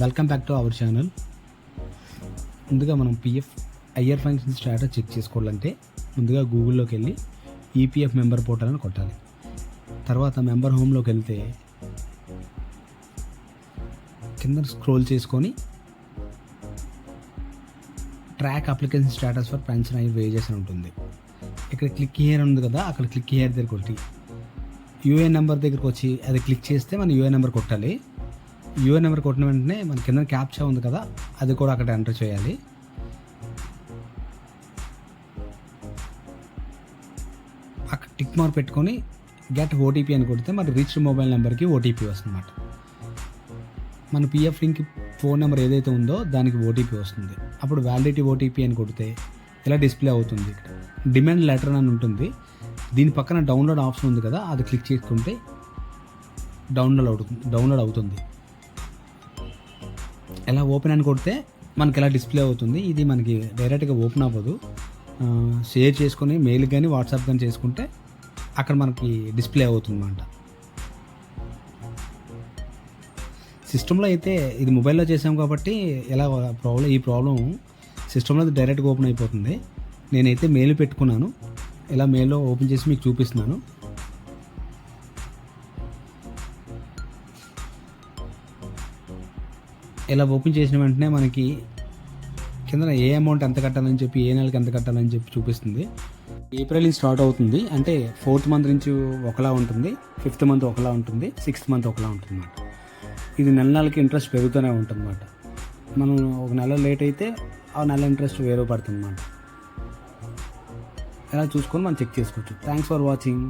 Welcome back to our channel. ముందుగా మనం PF IR function status check చేసుకోవాలంటే ముందుగా గూగుల్లోకి వెళ్ళి ఈపీఎఫ్ మెంబర్ పోర్టల్ అని కొట్టాలి. తర్వాత మెంబర్ హోమ్లోకి వెళ్తే కింద స్క్రోల్ చేసుకొని track application status for pension I wages అని ఉంటుంది. ఇక్కడ క్లిక్ హియర్ ఉంది కదా, అక్కడ క్లిక్ హియర్ దగ్గర కొట్టి యూఏఎన్ నెంబర్ దగ్గరికి వచ్చి అది క్లిక్ చేస్తే మన యూఏఎన్ నెంబర్ కొట్టాలి. యూఏఎన్ నెంబర్ కొట్టిన వెంటనే మన కింద క్యాప్చా ఉంది కదా, అది కూడా అక్కడ ఎంటర్ చేయాలి. అక్కడ టిక్ మార్క్ పెట్టుకొని గెట్ ఓటీపీ అని కొడితే మన రీచ్ మొబైల్ నెంబర్కి ఓటీపీ వస్తుందన్నమాట. మన పిఎఫ్ లింక్ ఫోన్ నెంబర్ ఏదైతే ఉందో దానికి ఓటీపీ వస్తుంది. అప్పుడు వ్యాలిడిటీ ఓటీపీ అని కొడితే ఇలా డిస్ప్లే అవుతుంది. ఇక్కడ డిమాండ్ లెటర్ అని ఉంటుంది. దీని పక్కన డౌన్లోడ్ ఆప్షన్ ఉంది కదా, అది క్లిక్ చేసుకుంటే డౌన్లోడ్ అవుతుంది. ఎలా ఓపెన్ అని కొడితే మనకి ఎలా డిస్ప్లే అవుతుంది. ఇది మనకి డైరెక్ట్గా ఓపెన్ అవ్వదు. షేర్ చేసుకొని మెయిల్ కానీ వాట్సాప్ కానీ చేసుకుంటే అక్కడ మనకి డిస్ప్లే అవుతుంది అన్నమాట. సిస్టంలో అయితే ఇది మొబైల్లో చేసాం కాబట్టి ఈ ప్రాబ్లం సిస్టంలో డైరెక్ట్గా ఓపెన్ అయిపోతుంది. నేనైతే మెయిల్ పెట్టుకున్నాను. ఇలా మెయిల్లో ఓపెన్ చేసి మీకు చూపిస్తున్నాను. ఇలా ఓపెన్ చేసిన వెంటనే మనకి కింద ఏ అమౌంట్ ఎంత కట్టాలని చెప్పి, ఏ నెలకి ఎంత కట్టాలని చెప్పి చూపిస్తుంది. ఏప్రిల్ నుంచి స్టార్ట్ అవుతుంది అంటే 4th మంత్ నుంచి ఒకలా ఉంటుంది, 5th మంత్ ఒకలా ఉంటుంది, 6th మంత్ ఒకలా ఉంటుంది అన్నమాట. ఇది నెలకి ఇంట్రెస్ట్ పెరుగుతూనే ఉంటుంది అన్నమాట. మనం ఒక నెల లేట్ అయితే ఆ నెల ఇంట్రెస్ట్ వేరే పడుతుంది అన్నమాట. ఇలా చూసుకొని మనం చెక్ చేసుకోవచ్చు. Thanks for watching.